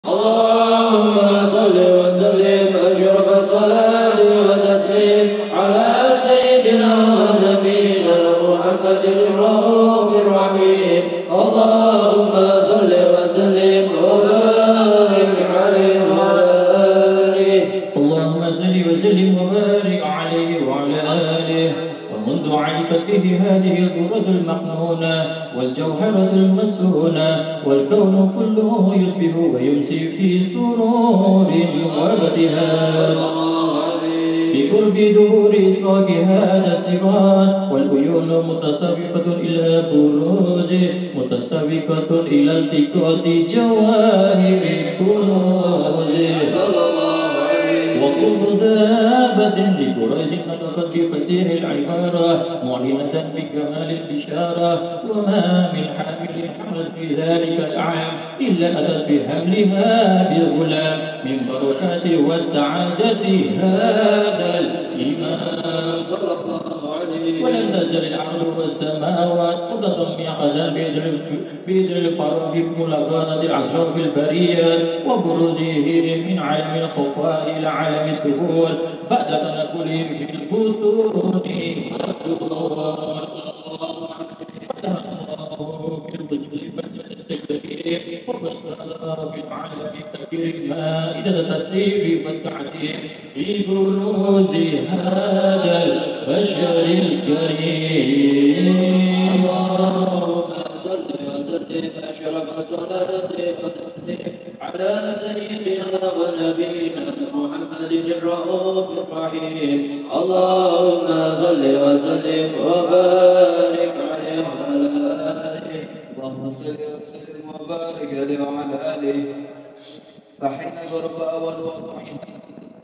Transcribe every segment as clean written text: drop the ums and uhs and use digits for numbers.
اللهم صل وسلم أشرف الصلاة والتسليم على سيدنا ونبينا محمد الرؤوف الرحيم. اللهم صل وسلم وبارك عليه وعلى آله. اللهم صل وسلم وبارك عليه وعلى آله. ومنذ علقت به هذه الكرة المقنونة والجوهرة المسهونة والكون كله يصبح ويمسي في سرور وابتهاج بقرب دهور إسراق هذا الصراط، والعيون متصرفة إلى بروجه متسابقة إلى التقاط جواهر كنوزه. وكل دابة لقريش نطقت بفصيح العبارة معلنة بكمال البشارة، وما من حامل حملت في ذلك العام إلا أتت في حملها بغلام من بركات والسعادة هذا الإمام صلى الله عليه. ولم تزل الأرض والسماوات متضمخة بإذن الفرح بملاقاة الأشراف البريات وبروزه من عالم الخفاء إلى عالم الدهور بعد تنقله في البطون والدهور. في الوجود بجد التكبير وبصر في العالم التكبير مائدة التسليف والتعديل ببروز هذا البشر الكريم. اللهم صل وسلم أشرف الصلاة والتسليم على سيدنا ونبينا محمد الرؤوف الرحيم. اللهم صل وسلم وبارك عليه وعلى آله. اللهم صل وسلم وبارك عليه وعلى آله. فحين غرب أول وضع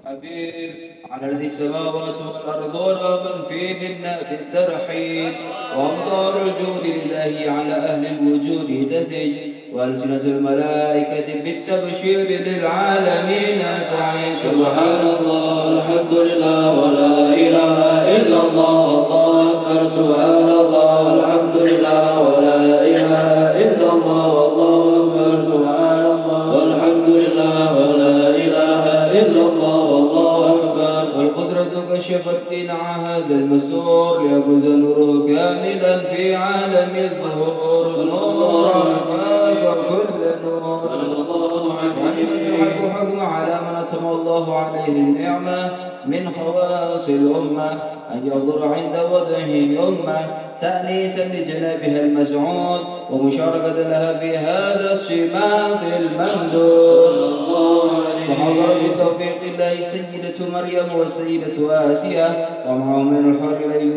حبيب على ذي السماوات والأرض ومن فيهن بالترحيب، وأمطار الجود لله على أهل الوجود تثج، وألسنة الملائكة بالتبشير للعالمين تعيش. سبحان الله والحمد لله ولا إله إلا الله والله أكبر. سبحان الله والحمد لله ولا إله إلا الله والله أكبر. سبحان الله والحمد لله ولا إله إلا الله والله أكبر. والقدرة كشفت قناع هذا المسور ليبرز نوره كاملا في عالم الظهور. نورا فاق كل نور صلى الله عليه. يحق حكم على من أتم الله عليه النعمة من خواص الأمة أن يضر عند وضعه الأمة تأنيسا لجنابها المسعود ومشاركة لها في هذا الصماغ الممدود. وحضر بتوفيق الله سيدة مريم وسيدة آسيا ومعهم من الحر حين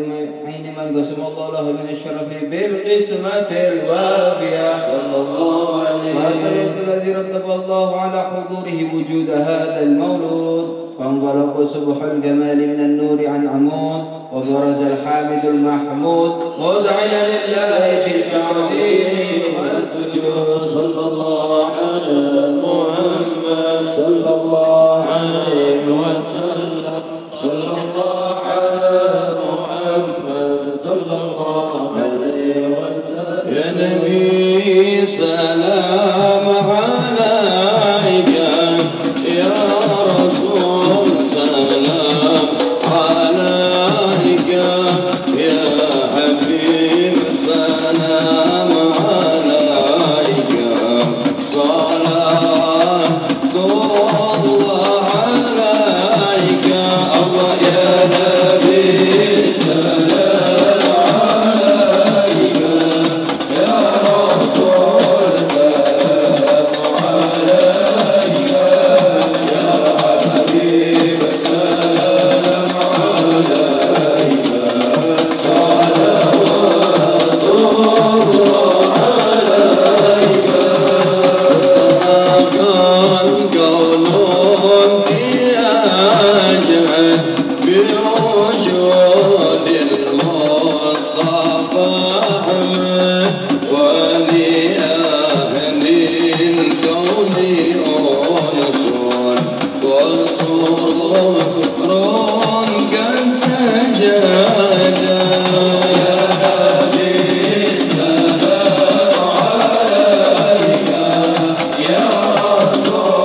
من قسم الله له من الشرف بالقسمة الوافية صلى الله عليه. وهذا الوقت الذي رتب الله على حضوره وجود هذا المولود، فانطلق سبح الجمال من النور عن عمود، وبرز الحامد المحمود مذعنا لله بالتعظيم والسجود. صلى الله على محمد صلى الله عليه وسلم. صلى الله على محمد صلى الله عليه وسلم. يا نبي سلام عليك، يا رسول سلام عليك، يا حبيب سلام عليك. صلاة الله عليك. الله يا نبي سلام عليك، يا رسول سلام عليك، يا حبيب سلام عليك. صلوات الله عليك. صدق القول بأجعل بوجود المصطفى أحمد ولأهل الكون أنس وسرور قد تجدد. يا نبي سلام عليك، يا رسول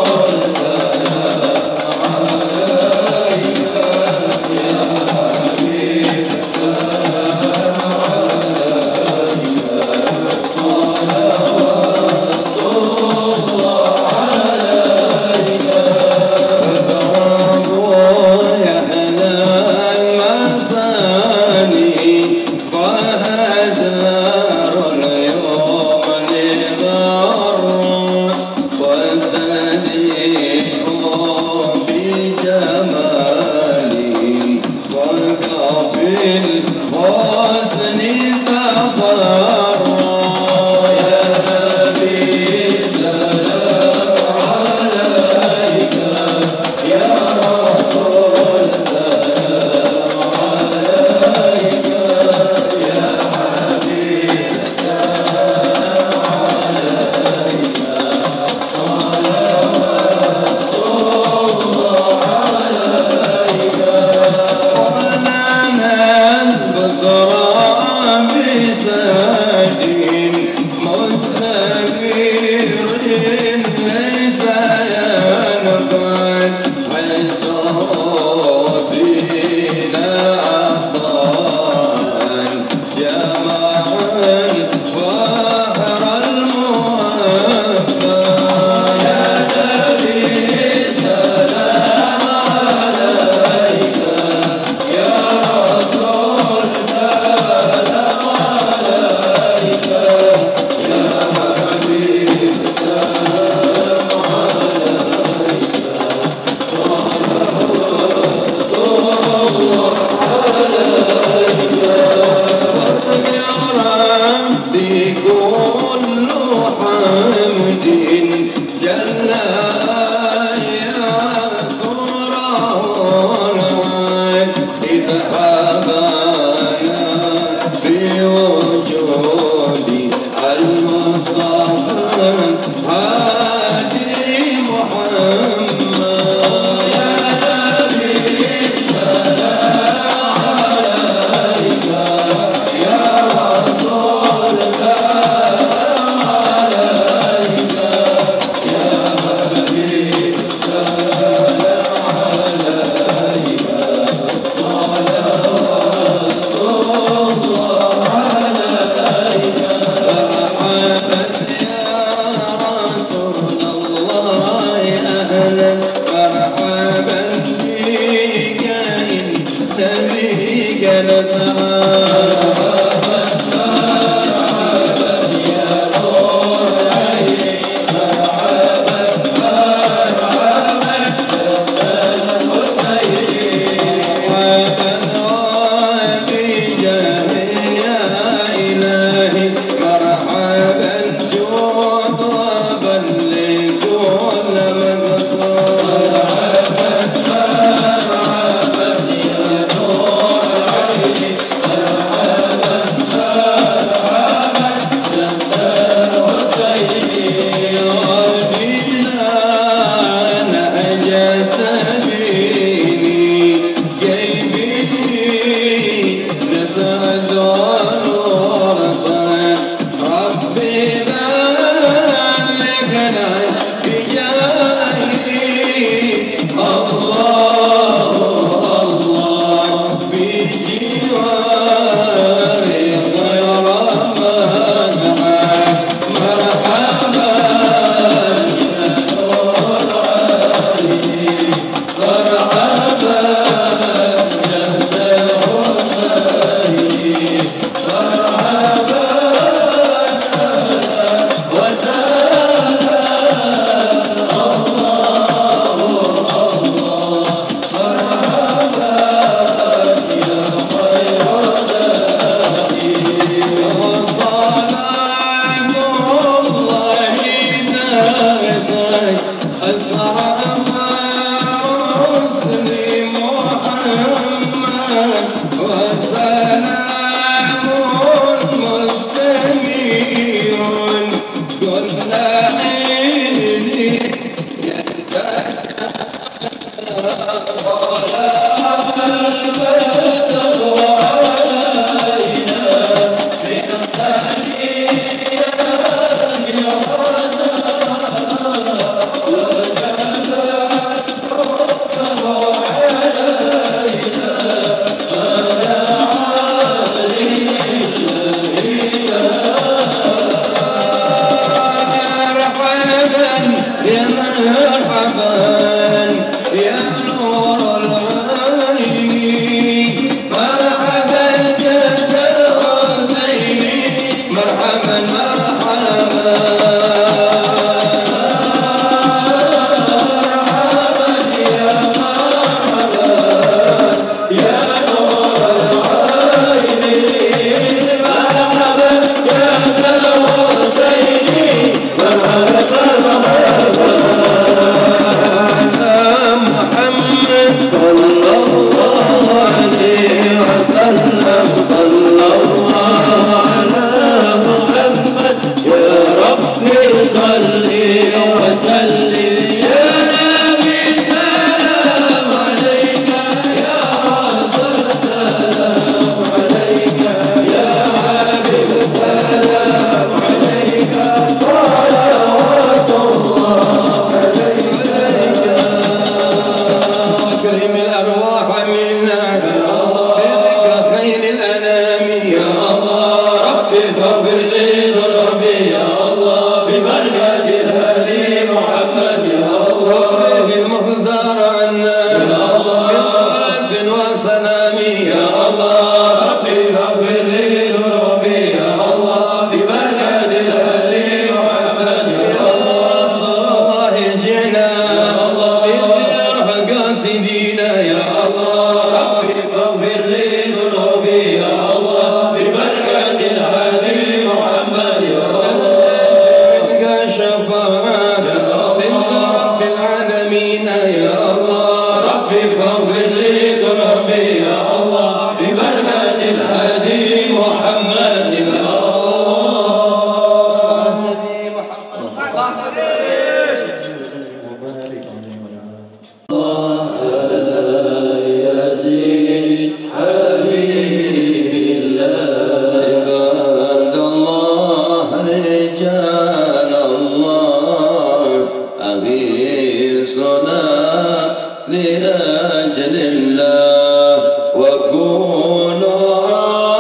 صلاة لأجل الله وكونوا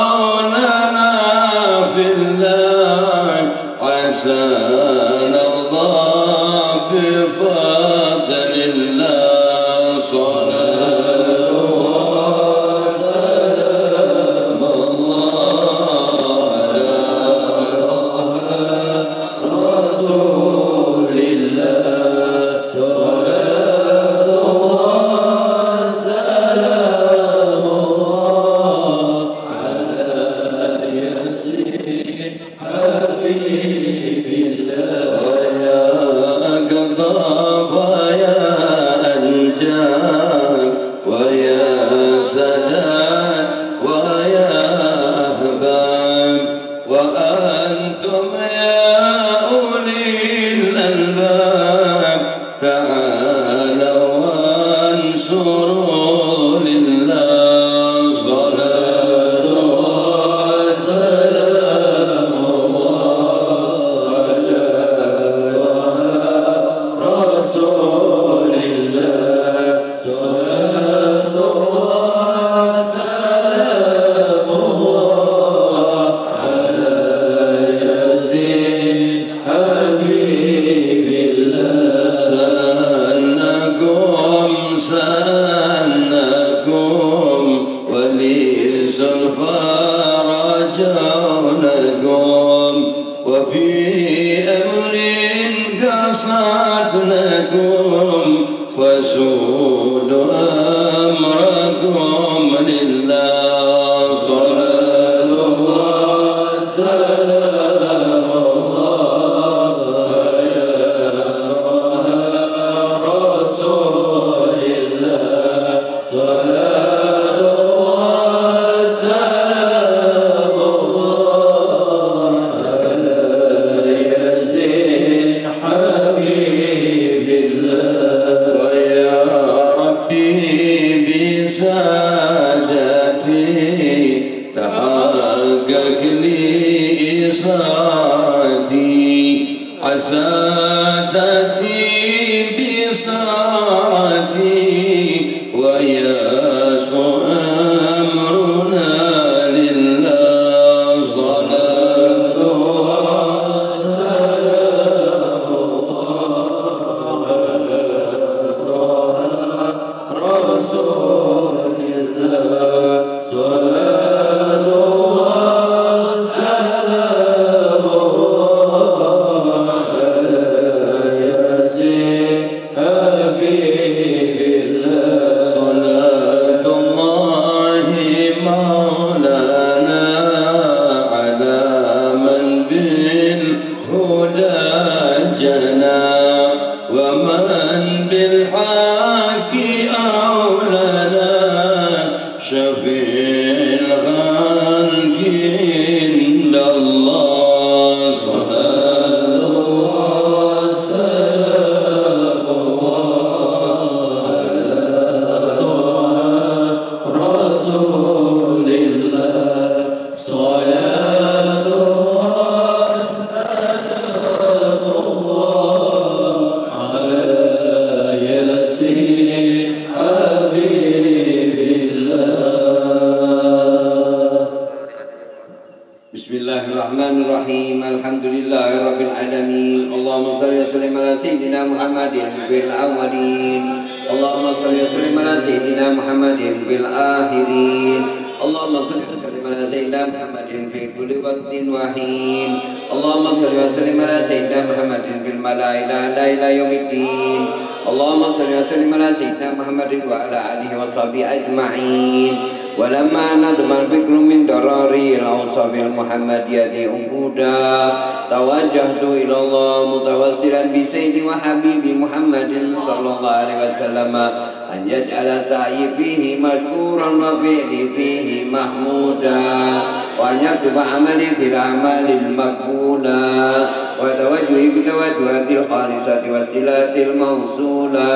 عوننا في الله عسانا الله بفضل الله صلاة وسلام الله على رسول الله صلاة وسلام الله على ياسين حبيب الله يا أقطاب ويا أنجاب ويا سادات ويا أحباب وأنتم يا أولي الألباب تعالوا وانصروا لله صلاة وسلام الله على رسول الله صلاة وسلام الله على ياسين حبيب الله سألناكم وللزلفى رجونكم وفي أمر قصدناكم فسولوا أمركم لله صلاة وسلام الله على رسول الله صلاة وسلام الله على ياسين حبيب الله ويا ربي بسادتي تحقق لي إسرتي عسادتي بساعتي ويسوع أمرنا لله صلاة وسلام الله على رسول الله صلاة وسلام الله على ياسين حبيب الله صلاة الله مولانا على من بالهدى جنى ومن بالحق أولنا شفيع الخلق إلا الله صلاة وسلام الله على رسول الله صلاة وسلام الله على ياسين حبيب الله. Bismillahirrahmanirrahim. Alhamdulillahirabbil alamin. Allahumma shalli wa sallim ala sayyidina Muhammadin bil awwalin. Allahumma shalli wa sallim ala sayyidina Muhammadin bil akhirin. Allahumma shalli wa sallim ala sayyidina Muhammadin fi kulli waqtin wa hin. Allahumma shalli wa sallim ala sayyidina Muhammadin bil malaa'ikati ila yaumiddin. Allahumma shalli wa sallim ala sayyidina Muhammadin wa ala alihi wa sahbihi ajma'in. ولما نظم الفكر من دراري الأوصاف المحمدية أنقودا توجهت إلى الله متوسلا بسيدي وحبيبي محمد صلى الله عليه وسلم أن يجعل سعي فيه مشكورا وفعلي فيه محمودا وأن يكتب عملي في الأعمال المقبولة وتوجهي بتوجهات الخالصة والصلات الموصولة.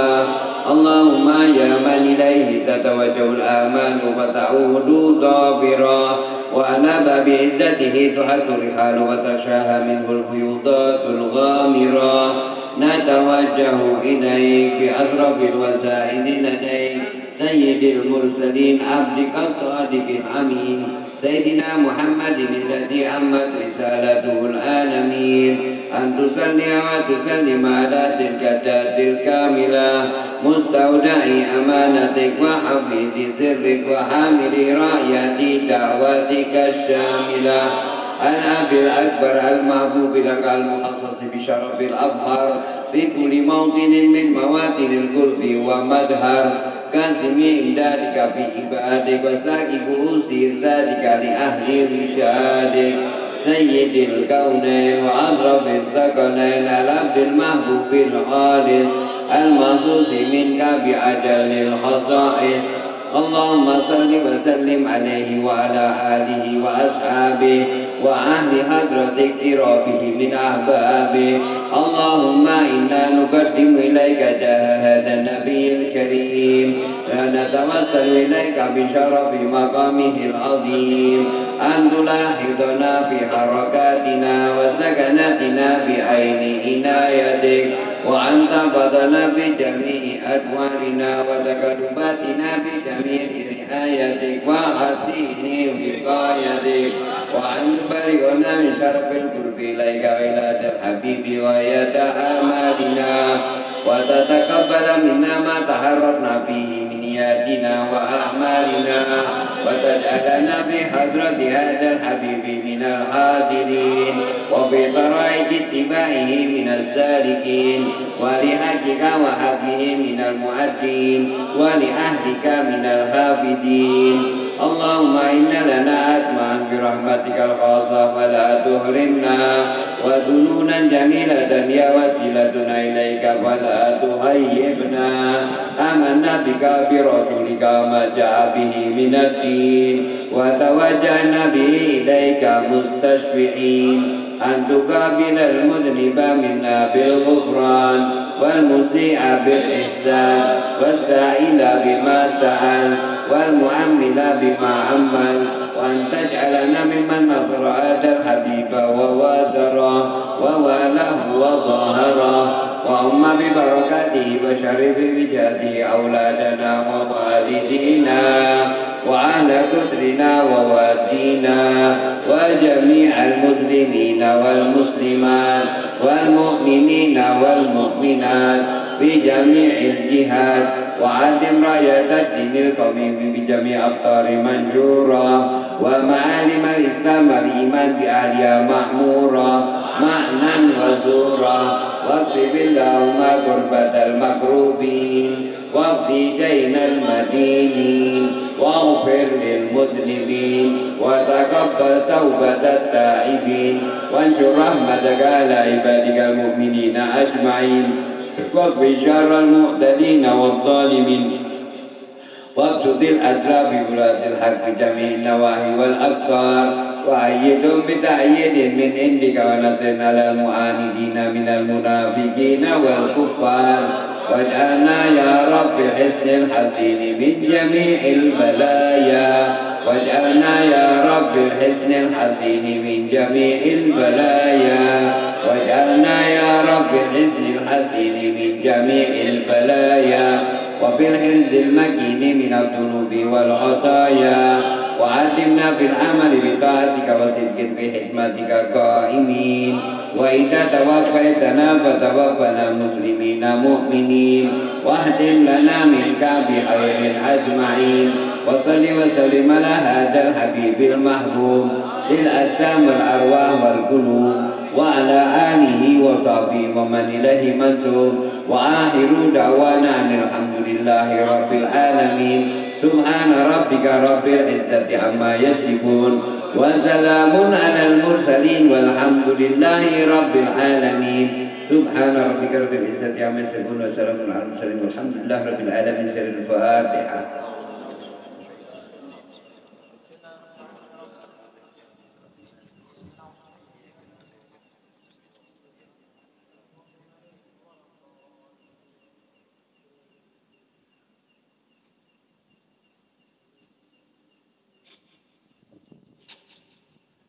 اللهم يا من إليه تتوجه الآمال وتعود ضابرا وعلى باب عزته تحد الرحال وتشاها منه الفيوضات الغامرة. نتوجه إليك بأشرف الوسائل لديك سيد المرسلين عبدك الصادق الأمين سيدنا محمد الذي عمت رسالته العالمين أن تصلي وتسلم على تلك الذات الكاملة مستودع أمانتك وحفيظ سرك وحامل راية دعواتك الشاملة الأب الأكبر المحبوب لك المخصص بشرف الأبهار في كل موطن من مواطن القرب ومدهر كاسم إمدادك في عبادك وساكب أسير سادك لأهل رجالك سيد الكونين وأشرف الثقلين العبد المحبوب الخالص المخصوص منك بعجل الخصائص اللهم صل وسلم عليه وعلى آله وأصحابه وأهل حضرة اقترابه من أحبابه اللهم إنا نقدم إليك جاه هذا النبي الكريم ونتوسل إليك بشرف مقامه العظيم أن تلاحظنا في حركاتنا وسكناتنا بعين عنايتك وأن تفضل بجميع أدوارنا وتقرباتنا بجميع رعايتك وحسين وقايتك وأن تبلغنا من شرف القرب إليك ولاد الحبيب ويد أعمالنا وتتقبل منا ما تحررنا فيه من نياتنا وأعمالنا وتجعلنا بحضرة هذا الحبيب من الحاضرين وبطرائق اتباعه من السالكين ولحجك وحقه من المؤدين ولأهلك من الحافظين اللهم إن لنا أسماء برحمتك الخاصة فلا تحرمنا وذنونا جميلة يا وسيلتنا إليك فلا تخيبنا آمنا بك برسولك ما جاء به من الدين وتوجهنا به إليك مستشفعين أن تقابل المذنب منا بالغفران والمسيء بالإحسان والسائل بما سأل والمؤمل بما عمل وأن تجعلنا ممن نصر هذا الحبيب ووازره ووالاه وظاهره وأم ببركاته وشرف بجاده أولادنا ووالدينا وأهل كثرنا ووالدينا وجميع المسلمين والمسلمات والمؤمنين والمؤمنات بجميع الجهات وعلم راية الدين القويم بجميع أقطار منشورة ومعالم الإسلام والإيمان بأهلها معمورة معنى وزورا واكسب اللهم كربة المكروبين واقضي دين المدينين واغفر للمذنبين وتقبل توبة التائبين وانشر رحمتك على عبادك المؤمنين أجمعين واكف شر المعتدين والظالمين وابسط الأدلى في بلاد الحق جميع النواحي والأبصار وأيدهم بتأييد من عندك ونصر على المعاندين من المنافقين والكفار واجعلنا يا رب الحسن الحسين من جميع البلايا واجعلنا يا رب الحسن الحسين من جميع البلايا واجعلنا يا رب الحسن الحسين من جميع البلايا وبالحرز المكين من الذنوب والخطايا وعلمنا بالعمل بطاعتك وصدق بحكمتك قائمين وإذا توفيتنا فتوفنا مسلمين مؤمنين واهدم لنا منك بخير أجمعين وصل وسلم على هذا الحبيب المحبوب للأجسام والأرواح والقلوب وعلى آله وصحبه ومن إليه منسوب وآخر دعوانا أن الحمد لله رب العالمين سبحان ربك رب العزة عما يصفون وسلام على المرسلين والحمد لله رب العالمين سبحان ربك رب العزة عما يصفون وسلام على المرسلين والحمد لله رب العالمين. سر الفاتحة.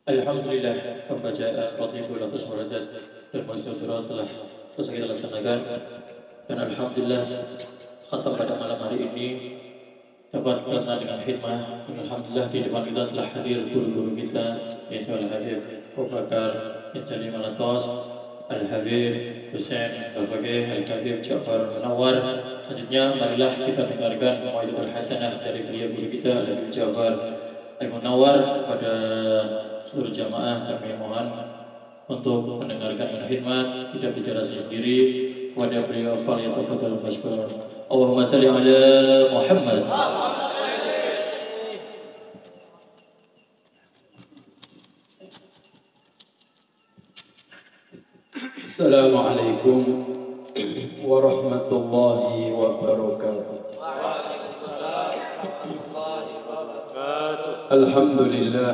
Alhamdulillah, membaca Fatihul atas muradat dan masyarakat telah selesai kita laksanakan. Dan alhamdulillah khatam pada malam hari ini dapat terlaksana dengan hikmah. Dan alhamdulillah di depan kita telah hadir guru-guru kita, yaitu Al-Habib Abu Bakar Injani Malatos, Al-Habib Hussein Al-Faqih, Al-Habib Ja'far Munawar. Selanjutnya marilah kita dengarkan mau'izatul hasanah dari beliau guru kita Al-Habib Ja'far Al-Munawar. Pada seluruh jamaah kami mohon untuk mendengarkan dengan hikmat, tidak bicara sendiri. Kepada beliau falyatafadhal mashkur. Allahumma shalli ala Muhammad. Assalamualaikum warahmatullahi wabarakatuh. Alhamdulillah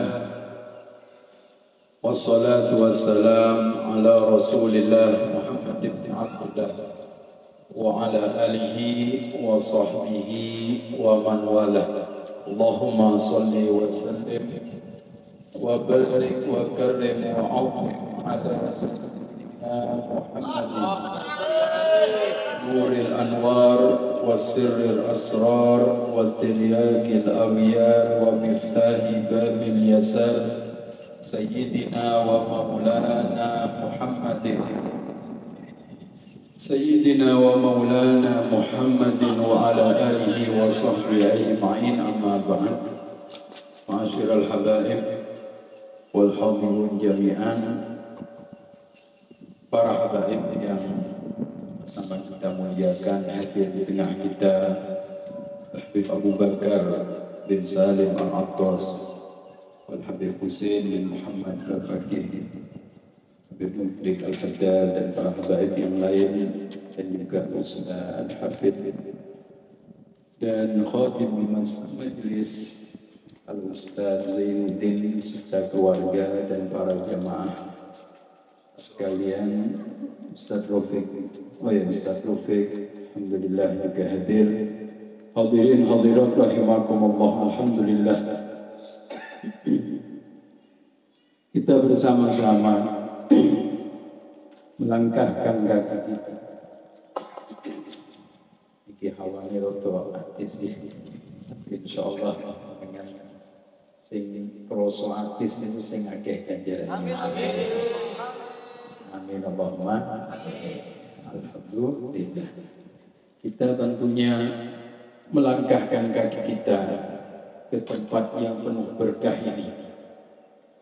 wassalatu wassalam ala Rasulillah Muhammad ibn Abdullah wa ala alihi wa sahbihi wa man wala. Allahumma salli wa sallim wa barik wa karrim wa azim ala sayyidina Muhammadin nuril anwar wa sirril asrar wa tiryakil awiyar wa miftahi babil yasar Sayyidina wa maulana Muhammadin Sayyidina wa maulana Muhammadin wa ala alihi wa sahbihi ajma'in, amma ba'd. Ma'asyiral habaib wal hadirun jami'an, para habaib yang sangat kita muliakan, hadir di tengah kita Habib Abu Bakar bin Salim Al-Attas, Habib Hussein bin Muhammad Al-Faqih, Habib Mubrik Al-Haddad, dan para habaib yang lain, dan juga Ustaz Al-Hafidh dan khadim majlis Al-Ustaz Zainuddin serta keluarga dan para jamaah sekalian. Ustaz Rafiq, Ustaz Rafiq alhamdulillah juga hadir. Hadirin hadirat rahimakumullah, alhamdulillah kita bersama-sama melangkahkan kaki kita. Iki hawanya roto artis insyaallah dengan sing kroso artis niku sing akeh ganjarane. Amin. Amin Allahumma amin. Alhamdulillah. Kita tentunya melangkahkan kaki kita ke tempat yang penuh berkah ini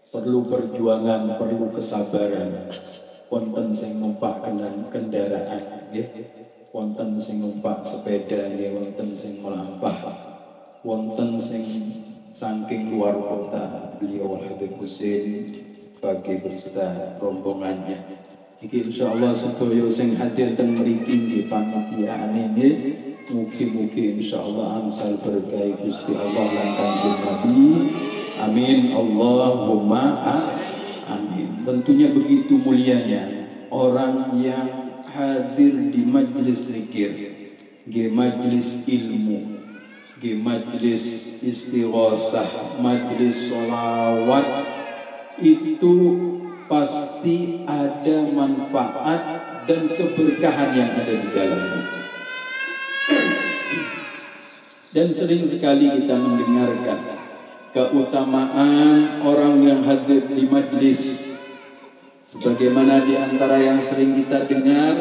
perlu perjuangan, perlu kesabaran. Wonten sing numpak kendaraan nggih, wonten sing numpak sepeda nggih, wonten sing melampah, wonten sing saking luar kota. Beliau Habib Hussein bagi berserta rombongannya iki insyaallah sedaya sing hadir teng mriki nggih panitiaane nggih, mugi-mugi insyaallah angsal berkah Gusti Allah lan Kanjeng Nabi. Amin Allahumma amin. Tentunya begitu mulianya orang yang hadir di majlis zikir, di majlis ilmu, di majlis istighosah, majlis sholawat, itu pasti ada manfaat dan keberkahan yang ada di dalamnya. Dan sering sekali kita mendengarkan keutamaan orang yang hadir di majlis, sebagaimana di antara yang sering kita dengar,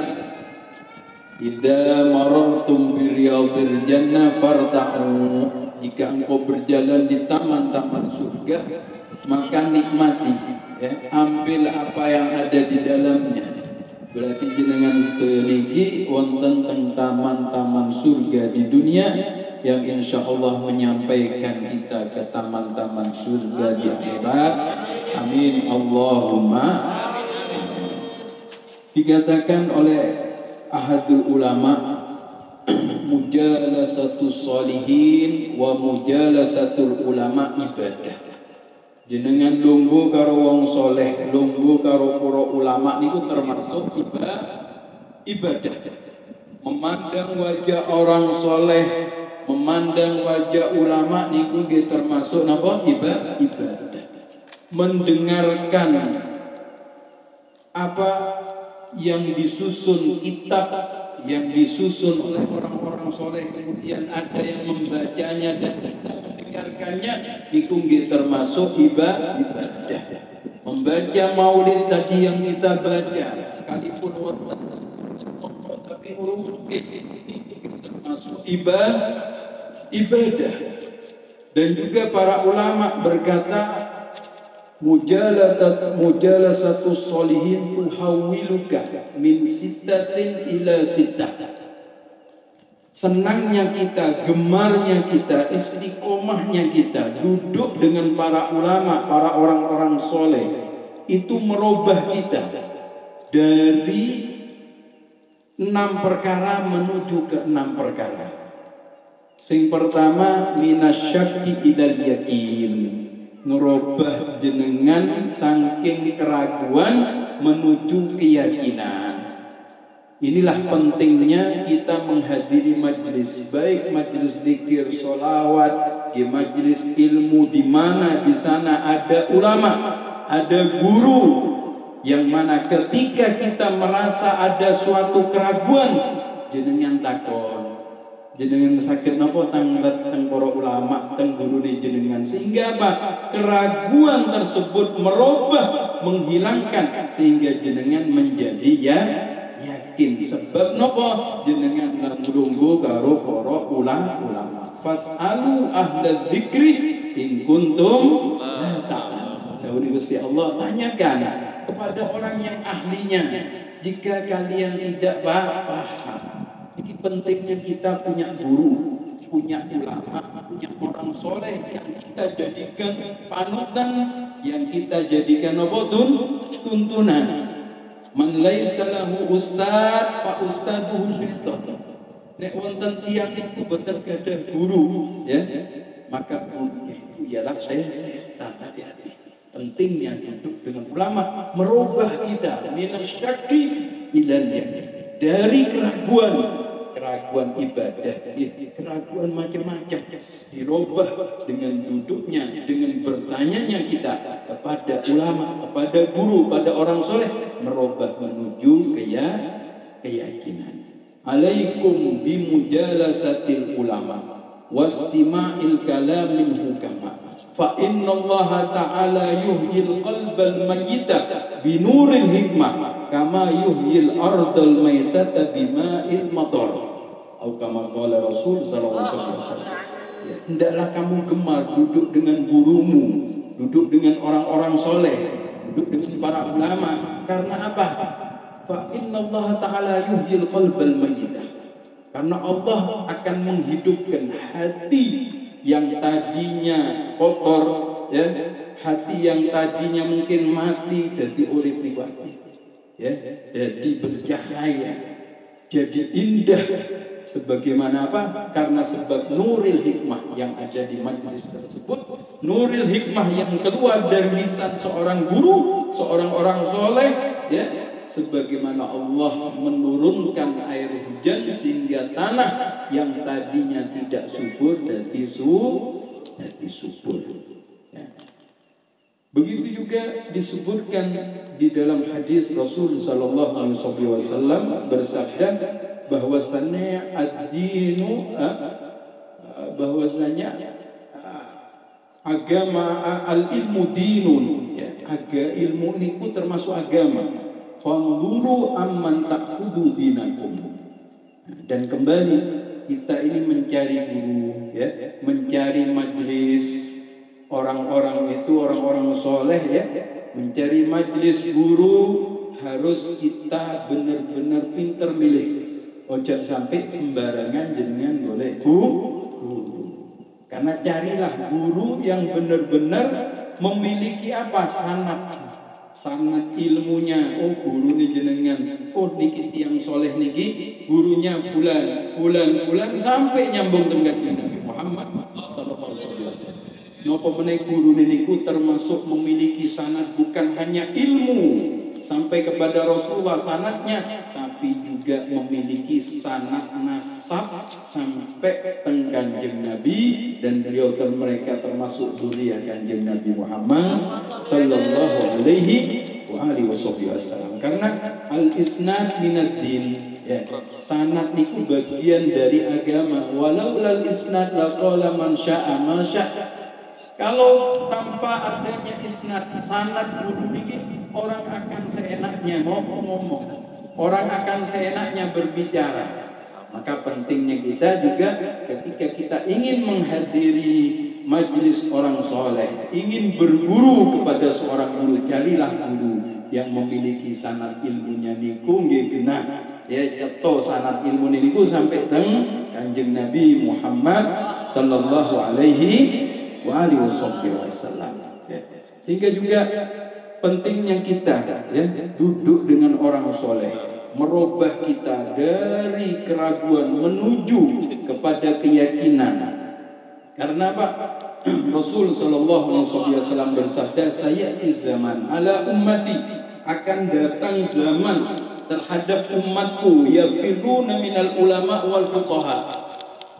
idza marartum bi riyadil jannah farta'u, jika engkau berjalan di taman-taman surga maka nikmati, ya, ambil apa yang ada di dalamnya. Berarti jenengan sedaya niki wonten teng taman-taman surga di dunia yang insya Allah menyampaikan kita ke taman-taman surga di akhirat. Amin Allahumma amin. Dikatakan oleh ahadul ulama, mujalasatus sholihin wa mujalasatul ulama ibadah. Jenengan lungguh karo wong soleh, lungguh karo para ulama niku termasuk ibadah. Memandang wajah orang soleh, memandang wajah ulama niku nggih termasuk napa? Ibadah. Mendengarkan apa yang disusun kitab, yang disusun oleh orang-orang soleh, kemudian ada yang membacanya dan kita mendengarkannya, itu termasuk ibadah. Membaca maulid tadi yang kita baca, sekalipun wonten tapi urung ini termasuk ibadah. Dan juga para ulama berkata, mujalasatu sholihin tuhawwiluka min sittatin ila sittah. Senangnya kita, gemarnya kita, istiqomahnya kita duduk dengan para ulama, para orang-orang soleh, itu merubah kita dari 6 perkara menuju ke 6 perkara. Sing pertama, minasyakki ilal yakin, ngerubah jenengan saking keraguan menuju keyakinan. Inilah pentingnya kita menghadiri majelis, baik majelis zikir, sholawat, di majelis ilmu, di mana di sana ada ulama, ada guru, yang mana ketika kita merasa ada suatu keraguan, jenengan takon, jenengan sakit napa tang para ulama, tang guru di jenengan, sehingga apa? Keraguan tersebut merubah, menghilangkan, sehingga jenengan menjadi yakin. Sebab napa? Jenengan nglungguh karo para ulama. Fas'alu ahla dzikri in kuntum la ta'lamun. Dawuh Gusti Allah, tanyakan kepada orang yang ahlinya jika kalian tidak paham. Ini pentingnya kita punya guru, punya ulama, punya orang soleh yang kita jadikan panutan, yang kita jadikan tuntunan. Man laisa lahu ustad fa ustaduhu syaitan. Nek wonten tiyang iku boten gadah guru, ya, maka gurunya itu ialah setan. Hati-hati. Pentingnya duduk dengan ulama, merubah kita minasyakki ilal yakin, dari keraguan ibadah, keraguan macam-macam, dirubah dengan duduknya, dengan bertanyanya kita kepada ulama, kepada guru, pada orang soleh, merubah menuju keyakinan. Alaikum bimujalasatil ulama wastima'il kalamin hukama, fa inna Allah ta'ala yuhyil qalbal mayyita binuril hikmah kama yuhyil ardal maytata bima'il matar, atau kama qala Rasul sallallahu alaihi wasallam. Ya, hendaklah kamu gemar duduk dengan gurumu, duduk dengan orang-orang soleh, duduk dengan para ulama. Karena apa? Fa inna Allah ta'ala yuhyil qalbal mayyita, karena Allah akan menghidupkan hati yang tadinya kotor, ya, hati yang tadinya mungkin mati jadi urip liwati, ya, jadi bercahaya, jadi indah. Sebagaimana apa? Karena sebab nuril hikmah yang ada di majelis tersebut, nuril hikmah yang keluar dari lisan seorang guru, seorang orang soleh, ya, sebagaimana Allah menurunkan air hujan sehingga tanah yang tadinya tidak subur jadi subur. Ya. Begitu juga disebutkan di dalam hadis Rasul sallallahu alaihi wasallam bersabda bahwasanya ad-dinu, bahwasanya agama, al-ilmu dinun, ya, ilmu ini termasuk agama. Fanzuru amman ta'khudhu dinakum. Dan kembali kita ini mencari guru, ya, mencari majelis orang-orang itu, orang-orang soleh, ya, mencari majelis guru harus kita benar-benar pinter milih. Ojo sampai sembarangan jenengan boleh guru. Karena carilah guru yang benar-benar memiliki apa? Sanad ilmunya. Oh, guru ini jenengan. Oh, niki tiyang soleh niki gurunya fulan sampai nyambung dengan Nabi Muhammad sallallahu alaihi wasallam. Napa meneh guru niku termasuk memiliki sanad, bukan hanya ilmu sampai kepada Rasulullah sanadnya, tapi juga memiliki sanad nasab sampai teng Kanjeng Nabi, dan beliau mereka termasuk zuriat Kanjeng Nabi Muhammad sallallahu alaihi wasallam. Karena al-isnad minad din, ya, sanad niku bagian dari agama. Walau lal isnad laqala man syaa ma syaa. Kalau tanpa adanya isnad, sanad guru niki, orang akan seenaknya ngomong, orang akan seenaknya berbicara. Maka pentingnya kita juga ketika kita ingin menghadiri majlis orang soleh, ingin berguru kepada seorang guru, carilah guru yang memiliki sanad ilmunya niku nggih genah, ya, ceto sanad ilmu niku sampai teng Kanjeng Nabi Muhammad sallallahu alaihi wasallam. Ya. Sehingga juga pentingnya kita, ya, duduk dengan orang soleh, merubah kita dari keraguan menuju kepada keyakinan. Karena apa? Rasul sallallahu alaihi wasallam bersabda, saya di zaman ala ummati, akan datang zaman terhadap umatku yafiruna minal ulama wal fuqaha.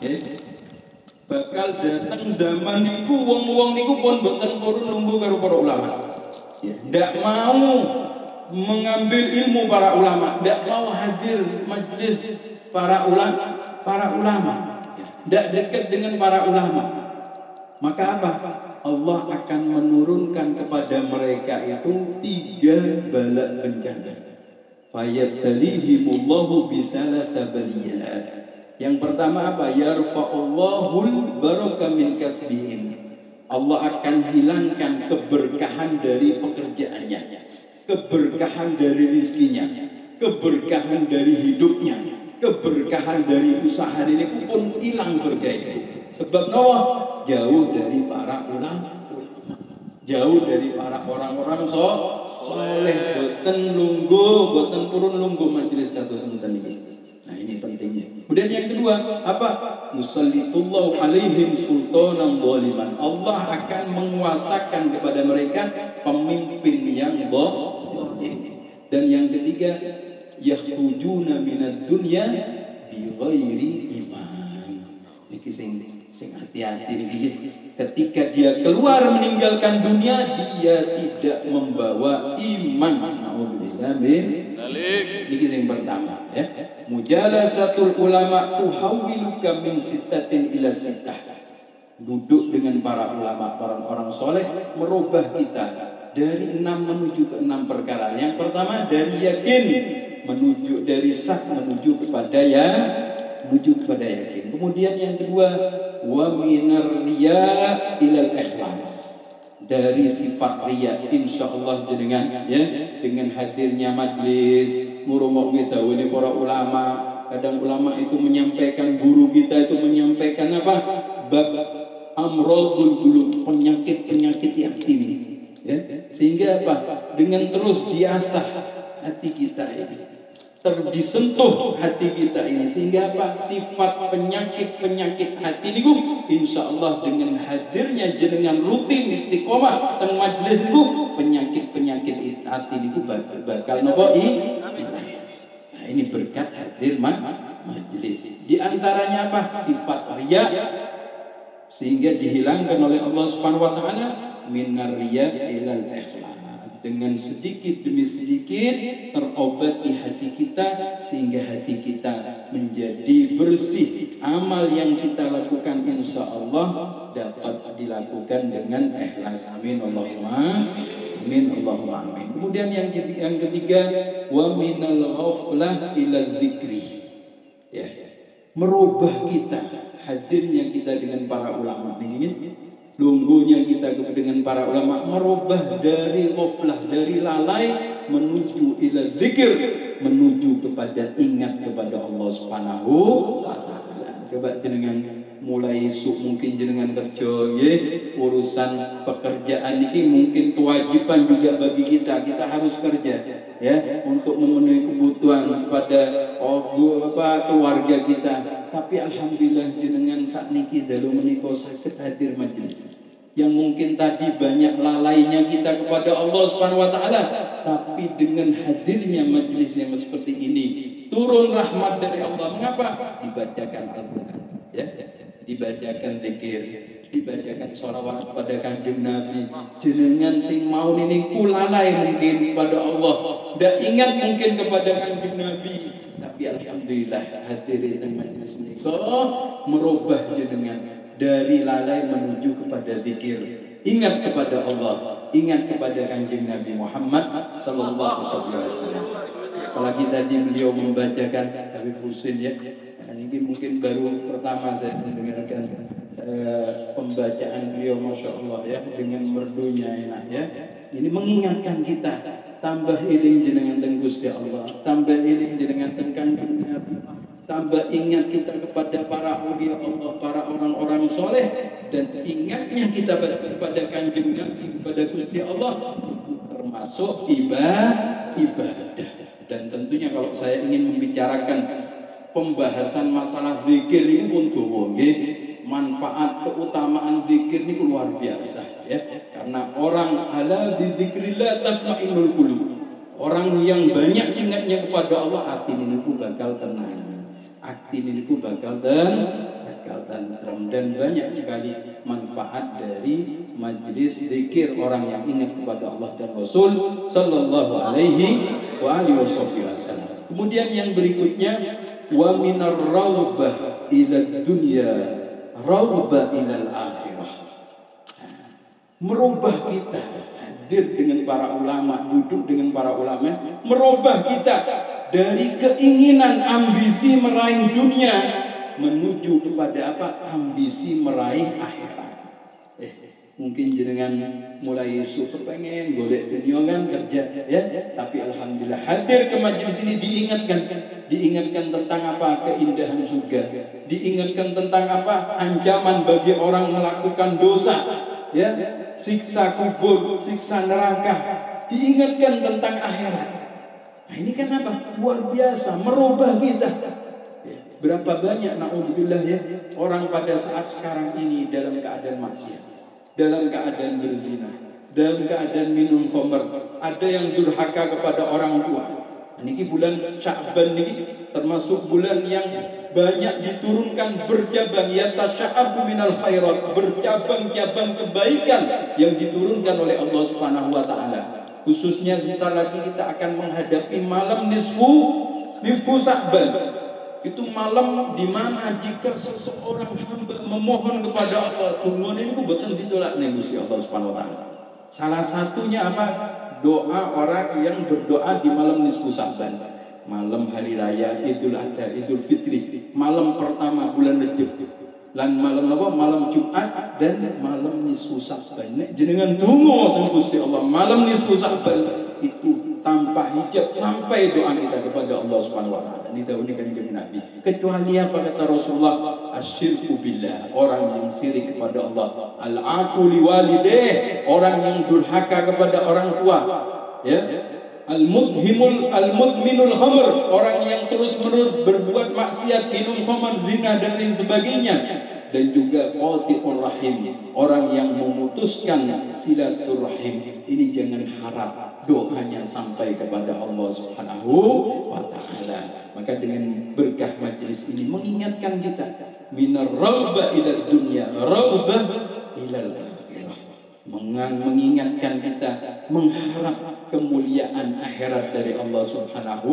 Ya. Bakal datang zaman niku wong-wong niku pun boten purun nunggu karo para ulama. Ya, ndak mau mengambil ilmu para ulama, ndak mau hadir majlis para ulama, ya, ndak dekat dengan para ulama. Maka apa? Allah akan menurunkan kepada mereka itu 3 bala bencana. Fayabtalihimullahu bisalasa baliyat. Yang pertama apa? Yarfa'ullahul baraka min kasbihim. Allah akan hilangkan keberkahan dari pekerjaannya, keberkahan dari rizkinya, keberkahan dari hidupnya, keberkahan dari usaha ini pun hilang berkah itu. Sebab Noah jauh dari para ulama, jauh dari para orang-orang soleh, boten lungguh, boten purun lungguh majelis kasus ngeten iki. Nah, ini pentingnya. Kemudian yang kedua, apa? Musallitullahu alaihim sultanan zaliman. Allah akan menguasakan kepada mereka pemimpin yang zalim. Dan yang ketiga, yakhrujuna minad dunya bi ghairi iman. Niki sing hati-hati niki. Ketika dia keluar meninggalkan dunia, dia tidak membawa iman. Nauzubillah min dzalik. Niki sing pertama, ya. Mujalasatul ulama tuhawwiluka min sittatin ila sittah. Duduk dengan para ulama, orang-orang soleh, merubah kita dari 6 menuju ke 6 perkara. Yang pertama dari yakin menuju, dari syak menuju kepada yakin. Kemudian yang kedua, wa minar riya ilal ikhlas. Dari sifat riya, insyaallah jenengan, ya, dengan hadirnya majlis ngurungok kita ini para ulama. Kadang ulama itu menyampaikan, guru kita itu menyampaikan apa? Bab amradul qulub, penyakit-penyakit hati ini, ya. Sehingga apa? Dengan terus diasah hati kita ini, disentuh hati kita ini, sehingga apa? Sifat penyakit-penyakit hati ini insyaallah dengan hadirnya jenengan rutin istiqomah teng majelis niku, penyakit-penyakit hati niku bakal napa? Nah, ini berkat hadir majelis. Di antaranya apa? Sifat riya, sehingga dihilangkan oleh Allah Subhanahu wa taala, minar riya ilal ikhlas. Dengan sedikit demi sedikit terobati hati kita, sehingga hati kita menjadi bersih. Amal yang kita lakukan insya Allah dapat dilakukan dengan ikhlas. Amin Allahumma amin Allahumma amin. Kemudian yang ketiga, wa minal ghaflah ila dzikri, ya, merubah kita, hadirnya kita dengan para ulama ini, lungguhnya kita dengan para ulama, merubah dari ghaflah, dari lalai menuju ila zikir, menuju kepada ingat kepada Allah Subhanahu wa taala. Coba jenengan mulai mungkin jenengan kerja, ya, urusan pekerjaan ini mungkin kewajiban juga bagi kita. Kita harus kerja, ya, untuk memenuhi kebutuhan kepada keluarga kita. Tapi alhamdulillah jenengan sakniki dalu menika saged hadir majelis. Yang mungkin tadi banyak lalainya kita kepada Allah Subhanahu wa taala, tapi dengan hadirnya majelis yang seperti ini, turun rahmat dari Allah. Mengapa? Dibacakan Al-Qur'an, ya. dibacakan zikir, dibacakan sholawat pada Kanjeng Nabi. Jenengan sing mau ini kulalai mungkin pada Allah, ndak ingat mungkin kepada Kanjeng Nabi, tapi alhamdulillah hadirin dan majelis menika merubah jenengan dari lalai menuju kepada zikir. Ingat kepada Allah, ingat kepada Kanjeng Nabi Muhammad sallallahu alaihi wasallam. Apalagi tadi beliau membacakan Habib Husin ya. Nah, ini mungkin baru pertama saya mendengarkan pembacaan beliau, masya Allah ya, dengan merdunya enak ya. Ini mengingatkan kita, tambah iling jenengan teng Gusti Allah, tambah iling jenengan teng Kanjeng Nabi, tambah ingat kita kepada para aulia Allah, para orang-orang soleh, dan ingatnya kita kepada Kanjeng Nabi, kepada Gusti Allah, termasuk ibadah. Dan tentunya kalau saya ingin membicarakan pembahasan masalah zikir ini pun dawa nggih, manfaat keutamaan zikir ini luar biasa ya. Karena orang ala bi zikrillah tatma'innul qulub. Orang yang banyak ingatnya kepada Allah, hati niku bakal tenang. Hati niku bakal tentrem, dan banyak sekali manfaat dari majelis zikir orang yang ingat kepada Allah dan Rasul sallallahu alaihi wa alihi wasallam. Kemudian yang berikutnya, wa minar raubah ila dunya raubah ila akhirah. Merubah kita, hadir dengan para ulama, duduk dengan para ulama, merubah kita dari keinginan ambisi meraih dunia menuju kepada apa? Ambisi meraih akhirat. Mungkin jenengan mulai super pengen golek dunia kan, kerja ya, tapi alhamdulillah hadir ke majelis ini diingatkan tentang apa? Keindahan surga, diingatkan tentang apa? Ancaman bagi orang melakukan dosa ya, siksa kubur, siksa neraka, diingatkan tentang akhirat. Nah ini kan apa? Luar biasa, merubah kita. Berapa banyak naudzubillah ya, orang pada saat sekarang ini dalam keadaan maksiat, dalam keadaan berzina, dalam keadaan minum khamr, ada yang durhaka kepada orang tua. Niki bulan Sya'ban niki termasuk bulan yang banyak diturunkan bercabang ya tasya'abu minal khairat, bercabang-cabang kebaikan yang diturunkan oleh Allah Subhanahu wa taala. Khususnya sebentar lagi kita akan menghadapi malam nisfu Sya'ban. Itu malam di mana jika seseorang hamba memohon kepada Allah, turun ini ku betul ditolak nih Gusti Allah Subhanahu wa taala. Salah satunya apa? Doa orang yang berdoa di malam nisfu Sya'ban. Malam hari raya Idul Adha, Idul Fitri, malam pertama bulan Rajab. Lan malam apa? Malam Jumat dan malam nisfu Sya'ban. Nek jenengan donga teng Gusti Allah malam nisfu Sya'ban itu tanpa hijab sampai doa kita kepada Allah Subhanahu wa taala. Ini tahun Kanjeng Nabi. Kecuali apa kata Rasulullah? Asyirku billah, orang yang syirik kepada Allah. Al-aqu liwalidayh, orang yang durhaka kepada orang tua. Ya. Al-mudminul khamr, orang yang terus-menerus berbuat maksiat, minum khamr, zina dan lain sebagainya. Dan juga qati'ur rahim, orang yang memutuskan silaturahim. Ini jangan harap doanya sampai kepada Allah Subhanahu wa taala. Maka dengan berkah majelis ini mengingatkan kita minar raubah ila dunya raubah ila akhirah, mengingatkan kita mengharap kemuliaan akhirat dari Allah Subhanahu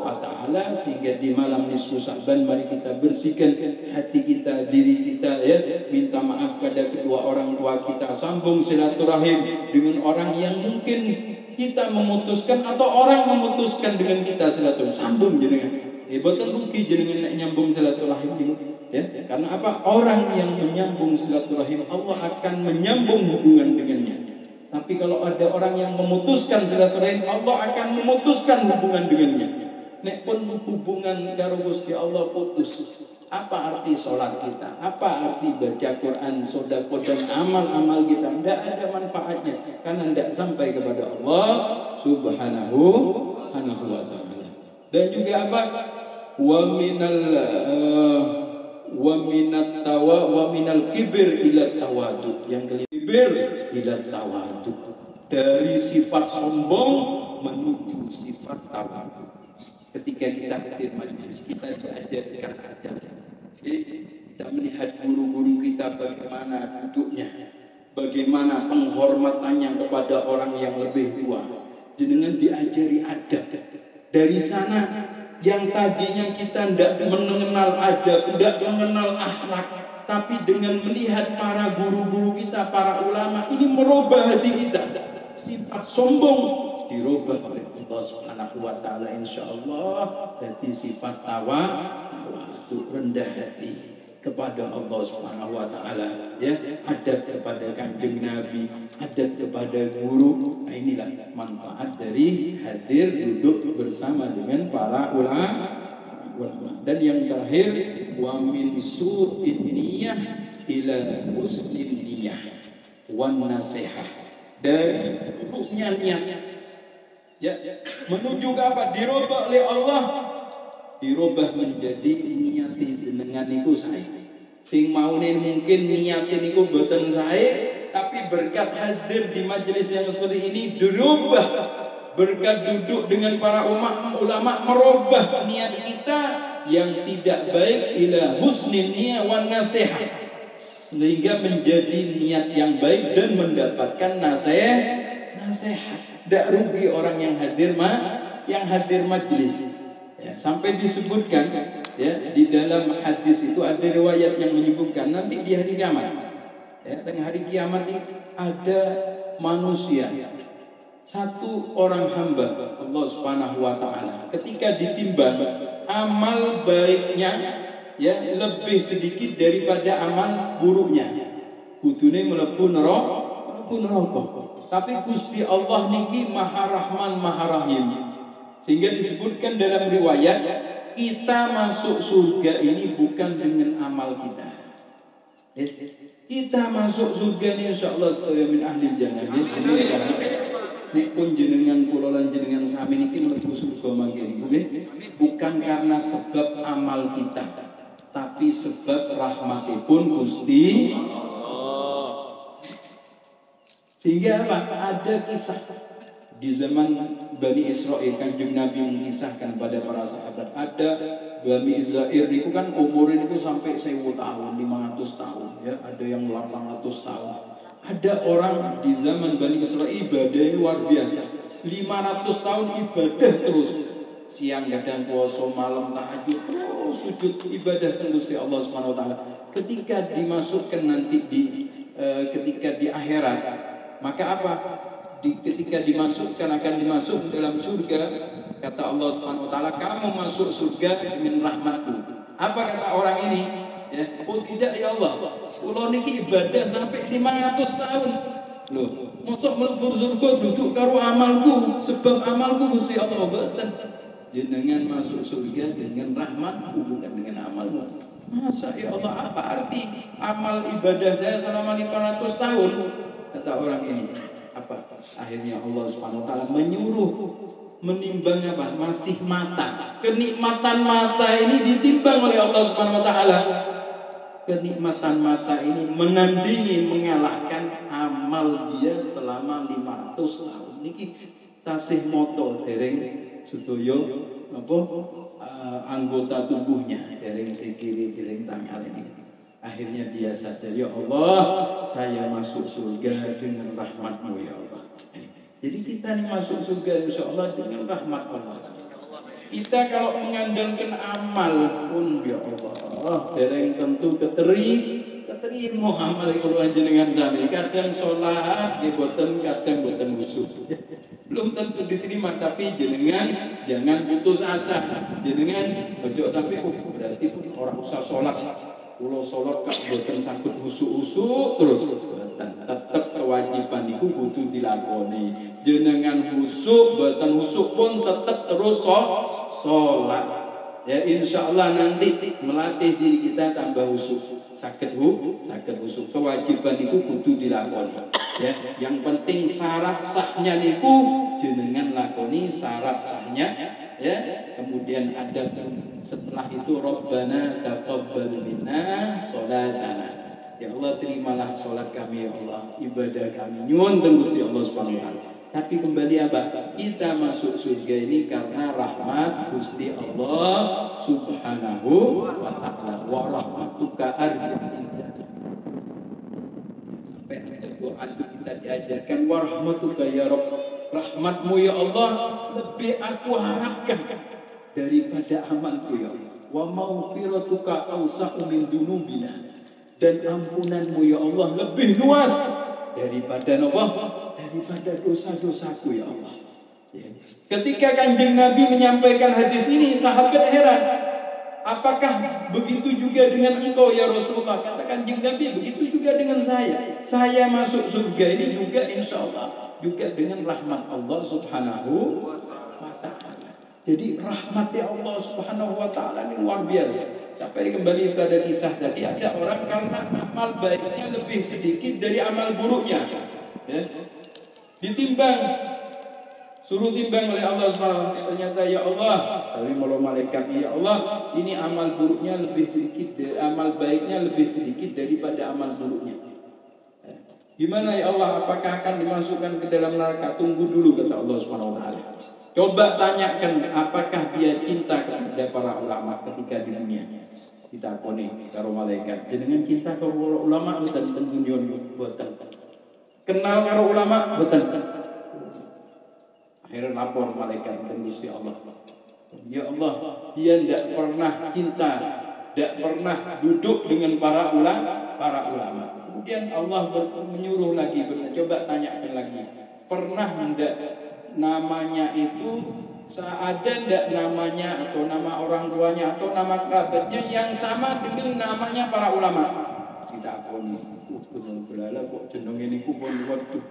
wa taala, sehingga di malam nisfu Sya'ban mari kita bersihkan hati kita, diri kita ya, minta maaf pada kedua orang tua kita, sambung silaturahim dengan orang yang mungkin kita memutuskan atau orang memutuskan dengan kita silaturahim, sambung jenengan. Betul rugi jenengan nek nyambung silaturahim ini ya. Karena apa? Orang yang menyambung silaturahim Allah akan menyambung hubungan dengannya. Tapi kalau ada orang yang memutuskan silaturahim, Allah akan memutuskan hubungan dengannya. Nek pun hubungan karo Gusti Allah putus, apa arti sholat kita? Apa arti baca Quran, sedekah dan amal-amal kita? Tidak ada manfaatnya karena tidak sampai kepada Allah Subhanahu wa taala. Dan juga apa? Wa minal kibir ila tawadu. Yang kelima, kibir ila tawadu, dari sifat sombong menuju sifat tawadu. Ketika kita hadir majelis, kita diajarkan adab. Kita melihat melihat guru-guru kita bagaimana duduknya, bagaimana penghormatannya kepada orang yang lebih tua. Jenengan diajari adab. Dari sana yang tadinya kita tidak mengenal adab, tidak mengenal akhlak, tapi dengan melihat para guru-guru kita, para ulama, ini merubah hati kita. Sifat sombong dirubah oleh Allah Subhanahu wa taala insyaallah. Jadi sifat tawadhu, rendah hati kepada Allah Subhanahu wa taala, ya, adab kepada Kanjeng Nabi, adab kepada guru. Nah, inilah manfaat dari hadir duduk bersama dengan para ulama. Dan yang terakhir, wa min su'in niyah ila husnin niyah wan nasihah. Dari buruknya niat, ya, menuju ke apa? Dirubah oleh Allah, dirubah menjadi niat jenengan niku sae. Sing maune mungkin niat niku boten sae, tapi berkat hadir di majelis yang seperti ini dirubah. Berkat duduk dengan para ulama merubah niat kita yang tidak baik ila husnin niyah wan nasihah, sehingga menjadi niat yang baik dan mendapatkan nasihat. Tidak rugi orang yang hadir majelis. Ya, sampai disebutkan, ya, di dalam hadis itu ada riwayat yang menyebutkan nanti di hari kiamat, ya, dengan hari kiamat ini ada manusia, satu orang hamba Allah Subhanahu wa taala, ketika ditimbang amal baiknya, ya, lebih sedikit daripada amal buruknya, kudune mlebu neraka. Tapi Gusti Allah niki Maha Rahman Maha Rahim, sehingga disebutkan dalam riwayat kita masuk surga ini bukan dengan amal kita. Kita masuk surga ini insyaallah sedaya min ahli jannah. Nek pun jenengan kula lan jenengan sami niki mlebu surga mangke nggih, bukan karena sebab amal kita, tapi sebab rahmatipun Gusti Allah. Sehingga apa? Ada kisah di zaman Bani Israil, Kanjeng Nabi mengisahkan pada para sahabat, ada Bani Israil niku kan umur niku sampai 1000 tahun, 500 tahun, ya, ada yang 800 tahun. Ada orang di zaman Bani Israil ibadah luar biasa, 500 tahun ibadah terus, siang kadang puasa, malam tahajud, terus sujud ibadah terus ya Allah Subhanahu wa taala. Ketika dimasukkan nanti ketika di akhirat, maka apa? Ketika akan dimasuk dalam surga, kata Allah Subhanahu wa taala, kamu masuk surga dengan rahmatku. Apa kata orang ini? Ya, oh tidak ya Allah, kula niki ibadah sampai 500 tahun. Loh, mosok mlebu surga duduk karo amalku, sebab amalku Gusti Allah boten. Jenengan masuk surga dengan rahmatku, bukan dengan amalmu. Masa ya Allah, apa arti amal ibadah saya selama 500 tahun? Kata orang ini, apa? Akhirnya Allah Subhanahu wa taala menyuruh menimbang apa? Masih mata. Kenikmatan mata ini ditimbang oleh Allah Subhanahu wa taala. Kenikmatan mata ini menandingi, mengalahkan amal dia selama 500 tahun. Niki tasih moto dereng sedaya apa anggota tubuhnya, dereng sikile, dereng tangan ini. Akhirnya dia sadar, ya Allah, saya masuk surga dengan rahmat-Mu ya Allah. Jadi kita ini masuk surga insya Allah dengan rahmat Allah. Kita kalau mengandalkan amal pun ya Allah, dereng tentu keterima amal kula jenengan sami. Kadang salat nggih boten, kadang boten khusyuk. Belum tentu diterima, tapi jenengan jangan putus asa. Jenengan ojo sampai berarti pun orang usah salat. Kula salat kok boten saged khusyuk terus boten. Tetep kewajiban niku kudu dilakoni. Jenengan khusyuk boten khusyuk pun tetep terus sholat. Ya insyaallah nanti melatih diri kita tambah khusyuk. Saged khusyuk. Kewajiban niku kudu dilakoni. Ya, yang penting syarat sahnya niku jenengan lakoni syarat sahnya, ya. Kemudian ada setelah itu Rabbana taqabbal minna sholatana. Ya Allah, terimalah sholat kami ya Allah, ibadah kami. Nyuwun teng Gusti Allah Subhanahu wa taala. Tapi kembali apa? Kita masuk surga ini karena rahmat Gusti Allah Subhanahu wa ta'ala. Wa rahmatuka arjun. Sampai ada doa itu kita diajarkan wa rahmatuka ya Rabb. Rahmatmu ya Allah lebih aku harapkan daripada amalku ya Allah. Wa maghfiratuka awsa'u min dzunubina. Dan ampunanmu ya Allah lebih luas daripada apa? Daripada dosa-dosaku ya Allah. Ya. Ketika Kanjeng Nabi menyampaikan hadis ini, sahabat heran. Apakah begitu juga dengan engkau ya Rasulullah? Kata Kanjeng Nabi, begitu juga dengan saya. Saya masuk surga ini juga insya Allah juga dengan rahmat Allah Subhanahu wa ta'ala. Jadi rahmat Allah Subhanahu wa ta'ala ini luar biasa. Sampai kembali pada kisah tadi, ada orang karena amal baiknya lebih sedikit dari amal buruknya, ya. Ditimbang, suruh timbang oleh Allah Subhanahu wa ta'ala. Ternyata ya Allah, dari malaikat, ya Allah, ini amal buruknya lebih sedikit, amal baiknya lebih sedikit daripada amal buruknya. Gimana ya Allah, apakah akan dimasukkan ke dalam neraka? Tunggu dulu, kata Allah Subhanahu wa ta'ala. Coba tanyakan apakah dia cinta kepada para ulama ketika di dunia. Kita koni karo malaikat. Dengan cinta karo ulama boten ten dunia boten. Kenal karo ulama boten. Akhirnya lapor malaikat dan Gusti Allah. Ya Allah, dia tidak pernah cinta, tidak pernah duduk dengan para ulama. Kemudian Allah menyuruh lagi, coba tanyakan lagi. Pernah tidak namanya itu ada tidak namanya atau nama orang tuanya atau nama kerabatnya yang sama dengan namanya para ulama? Tidak pun benar-benar kok jeneng ini kupon waduh.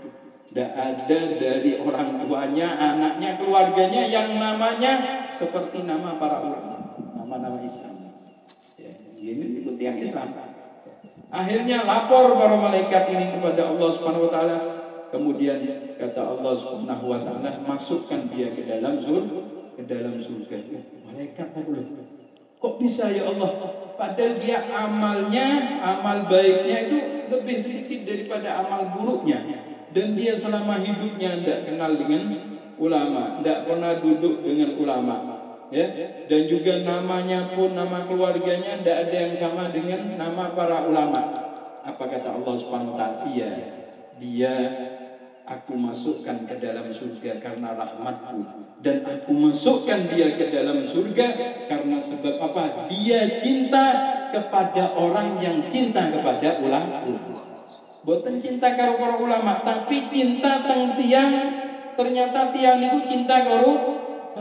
Tidak ada dari orang tuanya, anaknya, keluarganya yang namanya seperti nama para ulama, nama-nama Islam. Ya, ini ikut yang Islam. Akhirnya lapor para malaikat ini kepada Allah Subhanahu wa ta'ala. Kemudian kata Allah Subhanahu wa ta'ala, masukkan dia ke dalam surga. Malaikat takut. Kok bisa ya Allah? Padahal dia amal baiknya itu lebih sedikit daripada amal buruknya. Dan dia selama hidupnya tidak kenal dengan ulama, tidak pernah duduk dengan ulama. Ya, dan juga namanya pun, nama keluarganya tidak ada yang sama dengan nama para ulama. Apa kata Allah Subhanahu wa ta'ala? Dia aku masukkan ke dalam surga karena rahmatku, dan aku masukkan dia ke dalam surga karena sebab apa? Dia cinta kepada orang yang cinta kepada ulama. Bukan cinta karo para ulama, tapi cinta teng tiang. Ternyata tiang itu cinta karo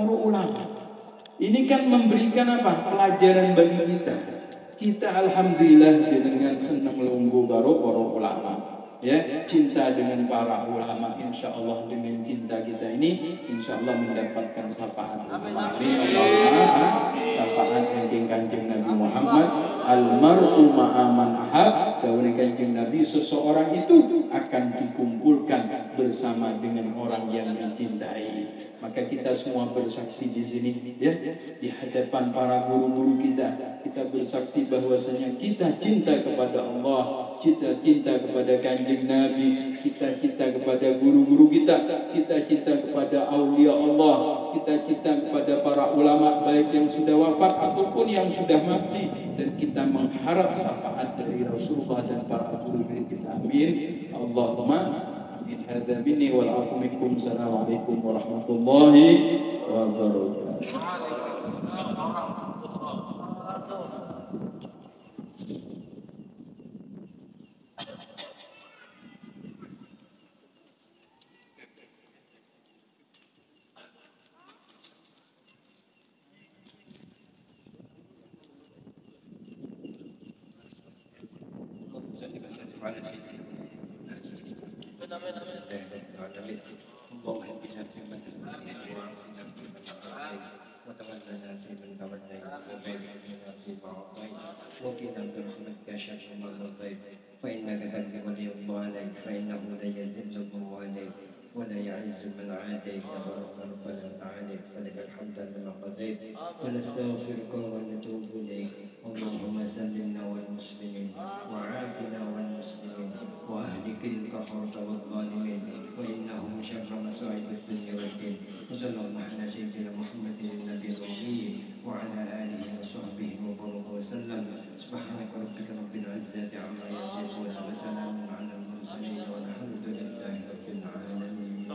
ulama. Ini kan memberikan apa? Pelajaran bagi kita. Kita alhamdulillah dengan senang lungguh karo para ulama. Ya, cinta dengan para ulama, insya Allah dengan cinta kita ini insya Allah mendapatkan syafaat. Amin. Allahumma syafaat yang Kanjeng Nabi Muhammad almar'u ma'aman ahab. Dawuh Kanjeng Nabi, seseorang itu akan dikumpulkan bersama dengan orang yang dicintai. Maka kita semua bersaksi di sini, ya, di hadapan para guru-guru kita bersaksi bahwasanya kita cinta kepada Allah, kita cinta kepada Kanjeng Nabi, kita cinta kepada guru-guru kita cinta kepada aulia Allah, kita cinta kepada para ulama baik yang sudah wafat ataupun yang sudah mati, dan kita mengharap syafaat dari Rasulullah dan para guru kita. Amin. Allahumma amin. Hadza minni wal afu minkum. Assalamualaikum warahmatullahi wabarakatuh. فإنك تقدر وليرضى عليك فإنه لا يذل من واليك ولا يعز من عاديك ربنا تعاليت فلك الحمد لما قضيت ونستغفرك ونتوب إليك. اللهم سلمنا والمسلمين وعافنا والمسلمين وأهلك الكفرة والظالمين وإنهم شر مسوء وصلى الله على سيدنا محمد النبي الأمي وعلى آله وصحبه وبارك وسلم. سبحانك ربك رب العزة عما يصفون وسلام على المرسلين والحمد لله رب العالمين.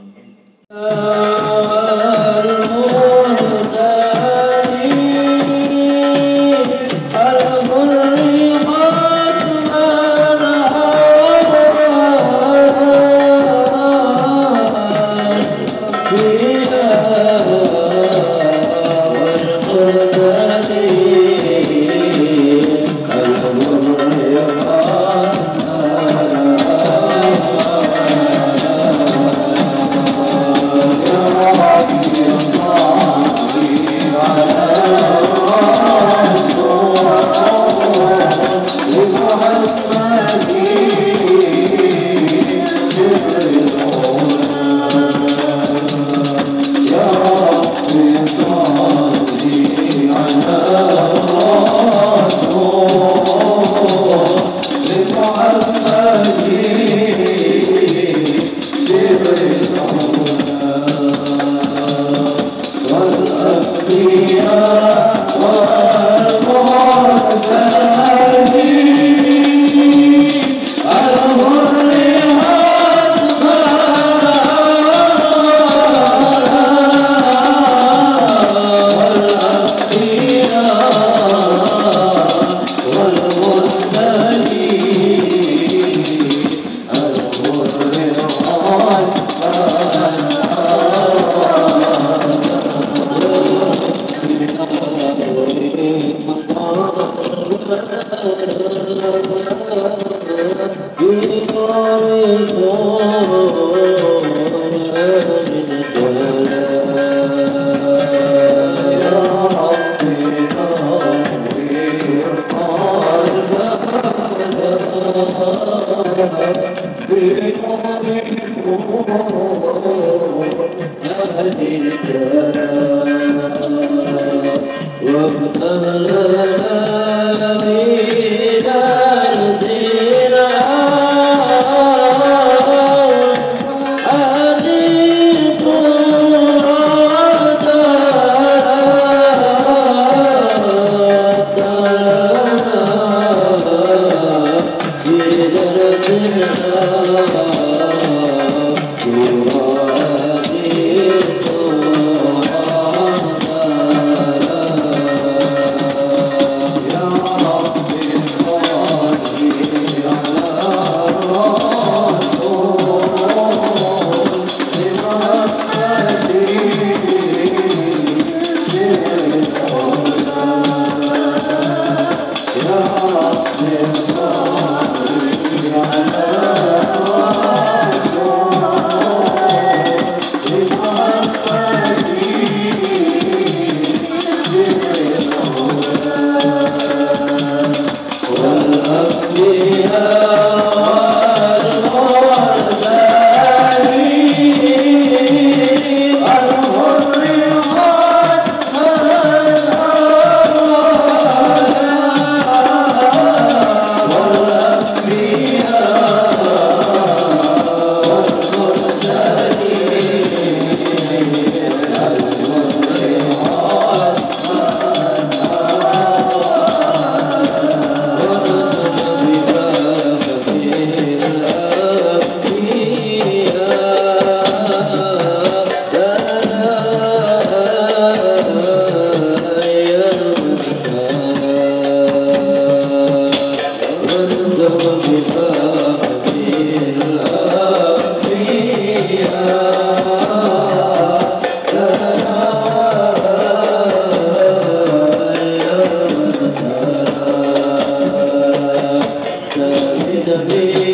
Be